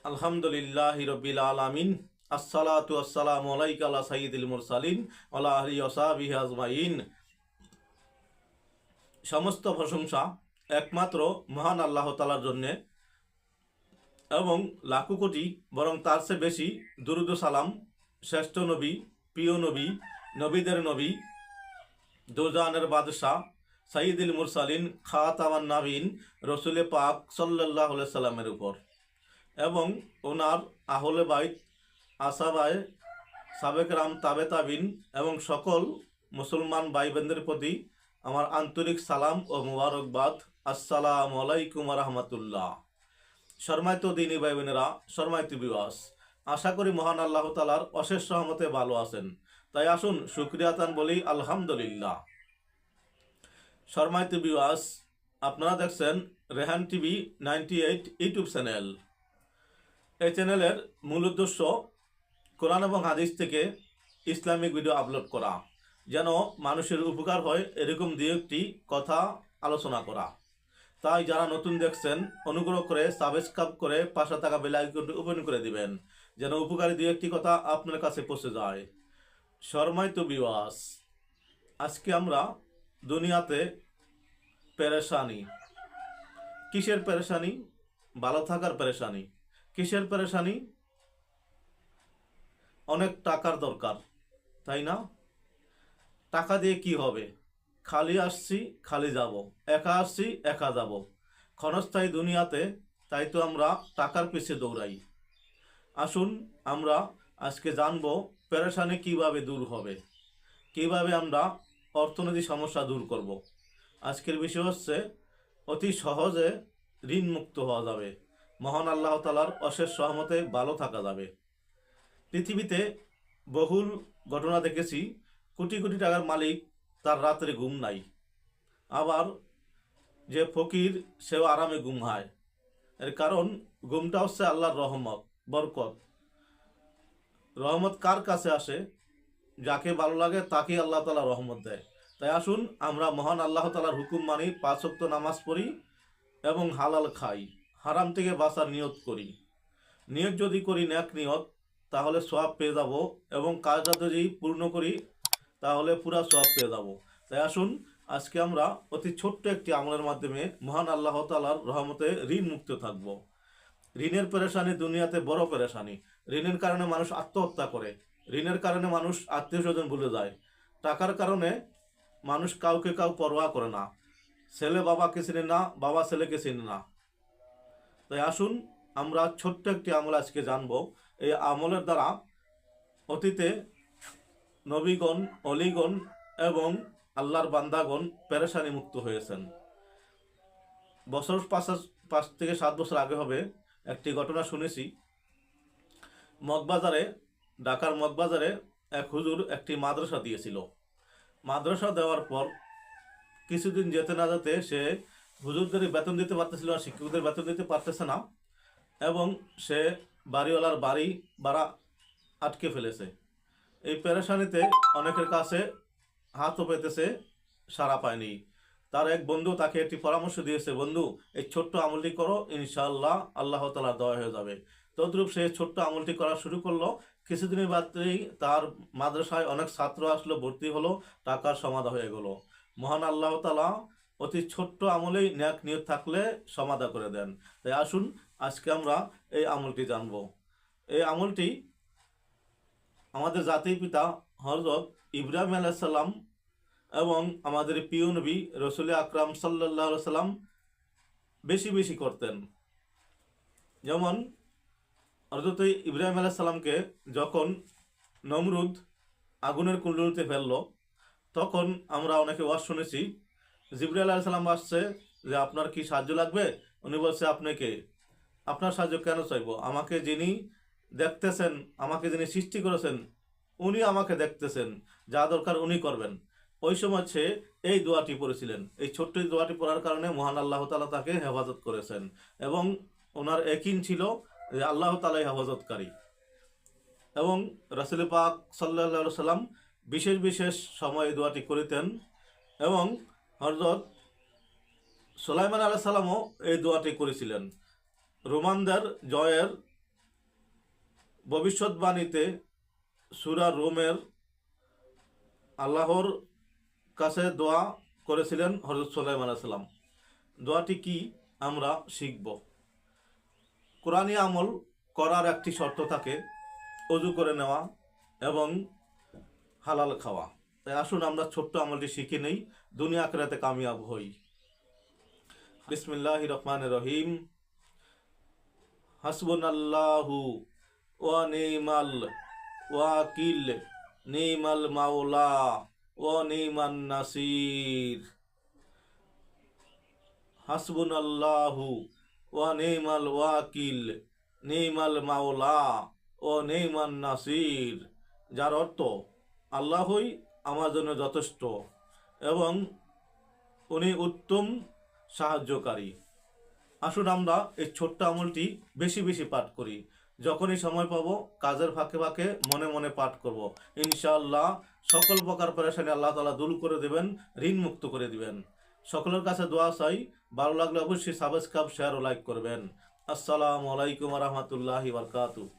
আলহামদুলিল্লাহি রাব্বিল আলামিন। আসসালাতু আসসালামু আলাইকা আলা সাইয়্যিদিল মুরসালিন ওয়া আলা আলিহি ওয়া সাহবিহি আজমাইন। সমস্ত প্রশংসা একমাত্র মহান আল্লাহ তাআলার জন্য এবং লাখো কোটি বরং তার চেয়ে বেশি দুরূদ ও সালাম শ্রেষ্ঠ নবী, প্রিয় নবী, নবীদের নবী, দোজানের বাদশাহ, সাইয়্যিদুল মুরসালিন, খাতামান নাবিয়িন রসুলে পাক সাল্লাল্লাহু আলাইহি সাল্লামের উপর এবং ওনার আহলে বাইত, আসাবায়ে সাবেকরাম, তাবে তাবিন এবং সকল মুসলমান ভাই বোনদের প্রতি আমার আন্তরিক সালাম ও মুবারকবাদ। আসসালামু আলাইকুম ওয়া রাহমাতুল্লাহ। সম্মানিত দিনী ভাই বোনেরা, সম্মানিত ভিউয়ার্স, আশা করি মহান আল্লাহ তাআলার অশেষ রহমতে ভালো আছেন। তাই আসুন শুকরিয়াতান বলি আলহামদুলিল্লাহ। সম্মানিত ভিউয়ার্স, আপনারা দেখছেন রেহান টিভি 98 ইউটিউব চ্যানেল। এই চ্যানেলের মূল উদ্দেশ্য কোরআন এবং হাদিস থেকে ইসলামিক ভিডিও আপলোড করা, যেন মানুষের উপকার হয় এরকম দু একটি কথা আলোচনা করা। তাই যারা নতুন দেখছেন অনুগ্রহ করে সাবস্ক্রাইব করে পাশে থাকা বেল আইকনটি ওপেন করে দিবেন, যেন উপকারী দু একটি কথা আপনার কাছে পৌঁছে যায়। সম্মানিত ভিউয়ার্স, আজকে আমরা দুনিয়াতে পেরেশানি, কিসের পেরেশানি? ভালো থাকার পেরেশানি। কিসের পেরেশানি? অনেক টাকার দরকার, তাই না? টাকা দিয়ে কি হবে? খালি আসছি খালি যাব, একা আসছি একা যাব। ক্ষণস্থায়ী দুনিয়াতে, তাই তো আমরা টাকার পিছে দৌড়াই। আসুন আমরা আজকে জানবো পেরেশানি কিভাবে দূর হবে, কিভাবে আমরা অর্থনৈতিক সমস্যা দূর করব। আজকের বিষয় হচ্ছে অতি সহজে ঋণ মুক্ত হওয়া যাবে, মহান আল্লাহ তাআলার অশেষ রহমতে ভালো থাকা যাবে। পৃথিবীতে বহুল ঘটনা দেখেছি, কোটি কোটি টাকার মালিক তার রাত্রে ঘুম নাই, আবার যে ফকির সেও আরামে ঘুম হয়। এর কারণ ঘুমটা হচ্ছে আল্লাহর রহমত, বরকত। রহমত কার কাছে আসে? যাকে ভালো লাগে তাকে আল্লাহ তাআলা রহমত দেয়। তাই আসুন আমরা মহান আল্লাহ তাআলার হুকুম মানি, 5 ওয়াক্ত নামাজ পড়ি এবং হালাল খাই, হারাম থেকে বাঁচার নিয়ত করি। নিয়ত যদি করি নেক নিয়ত, তাহলে সওয়াব পেয়ে যাব, এবং কাজটা যদি পূর্ণ করি তাহলে পুরা সওয়াব পেয়ে যাব। তাই আসুন আজকে আমরা অতি ছোট্ট একটি আমলের মাধ্যমে মহান আল্লাহ তাআলার রহমতে ঋণ মুক্ত থাকব। ঋণের পেরেশানি দুনিয়াতে বড় পেরেশানি। ঋণের কারণে মানুষ আত্মহত্যা করে, ঋণের কারণে মানুষ আত্মীয় স্বজন ভুলে যায়, টাকার কারণে মানুষ কাউকে পরোয়া করে না, ছেলে বাবাকে চিনে না, বাবা ছেলেকে চিনে না। তাই আসুন আমরা ছোট্ট একটি আমল আজকে জানব। এই আমলের দ্বারা অতীতে নবীগণ, অলিগণ এবং আল্লাহর বান্দাগণ পেরেশানি মুক্ত হয়েছেন। বছর 5 থেকে 7 বছর আগে হবে, একটি ঘটনা শুনেছি। মগবাজারে, ঢাকার মগবাজারে এক হুজুর একটি মাদ্রাসা দিয়েছিল। মাদ্রাসা দেওয়ার পর কিছুদিন যেতে না যেতে সে হুজুরদের বেতন দিতে পারতেছিল না, শিক্ষকদের বেতন দিতে পারতেছে না, এবং সে বাড়িওয়ালার বাড়ি ভাড়া আটকে ফেলেছে। এই পেরেশানিতে অনেকের কাছে হাতও পেতেছে, সাড়া পায়নি। তার এক বন্ধু তাকে একটি পরামর্শ দিয়েছে, বন্ধু এই ছোট্ট আমলটি করো, ইনশাআল্লাহ আল্লাহ তাআলা দয়া হয়ে যাবে। তদ্রূপ সে ছোট্ট আমলটি করা শুরু করলো। কিছুদিনের বাদেই তার মাদ্রাসায় অনেক ছাত্র আসলো, ভর্তি হলো, টাকার সমাধা হয়ে গেল। মহান আল্লাহ তাআলা অতি ছোট্ট আমলেই নেক নিয়ত থাকলে সমাধা করে দেন। তাই আসুন আজকে আমরা এই আমলটি জানব। এই আমলটি আমাদের জাতির পিতা হযরত ইব্রাহিম আলাইহিস সালাম এবং আমাদের প্রিয় নবী রসুল আকরাম সাল্লাল্লাহু আলাইহি সাল্লাম বেশি বেশি করতেন। যেমন হযরত ইব্রাহিম আলাইহিস সালামকে যখন নমরুদ আগুনের কুণ্ডলিতে ফেললো, তখন আমরা অনেকে ওয়াজ শুনেছি, জিবরাইল আলাইহিস সালাম আসছে যে আপনার কি সাহায্য লাগবে? উনি বলছে আপনি কে? আপনার সাহায্য কেন চাইবো? আমাকে যিনি দেখতেছেন, আমাকে যিনি সৃষ্টি করেছেন, উনি আমাকে দেখতেছেন, যা দরকার উনি করবেন। ওই সময় সে এই দোয়াটি পড়েছিলেন। এই ছোট্ট দোয়াটি পড়ার কারণে মহান আল্লাহ তাআলা তাকে হেফাজত করেছেন, এবং ওনার ইয়াকিন ছিল যে আল্লাহ তাআলাই হেফাজতকারী। এবং রাসূল পাক সাল্লাল্লাহু আলাইহি সাল্লাম বিশেষ বিশেষ সময়ে দোয়াটি করিতেন, এবং হযরত সুলাইমান আলাইহিস সালামও এই দোয়াটি করেছিলেন। রোমানদের জয়ের ভবিষ্যৎবাণীতে সূরা রোমের আল্লাহর কাছে দোয়া করেছিলেন হযরত সুলাইমান আলাইহিস সালাম। দোয়াটি কি আমরা শিখব। কোরআনী আমল করার একটি শর্ত থাকে, ওযু করে নেওয়া এবং হালাল খাওয়া। তাই আসুন আমরা ছোট্ট আমলটি শিখে নেই, দুনিয়া আখিরাতে কামিয়াব হই। বিসমিল্লাহির রহমানির রহিম। হাসবুনাল্লাহু ওয়া নি'মাল ওয়াকিল, নি'মাল মাওলা ওয়া নি'মান নাসির। হাসবুনাল্লাহু ওয়া নি'মাল ওয়াকিল, নি'মাল মাওলা ও নি'মান নাসির। যার অর্থ আল্লাহই আমার জন্য যথেষ্ট এবং উনি উত্তম সাহায্যকারী। আসুন আমরা এই ছোট্ট আমলটি বেশি বেশি পাঠ করি। যখনই সময় পাবো কাজের ফাঁকে ফাঁকে মনে মনে পাঠ করব। ইনশাআল্লাহ সকল প্রকার পেরেশানি আল্লাহ তাআলা দূর করে দেবেন, ঋণ মুক্ত করে দিবেন। সকলের কাছে দোয়া চাই, ভালো লাগলে অবশ্যই সাবস্ক্রাইব, শেয়ার ও লাইক করবেন। আসসালামু আলাইকুম ওয়া রাহমাতুল্লাহি ওয়া বারাকাতুহু।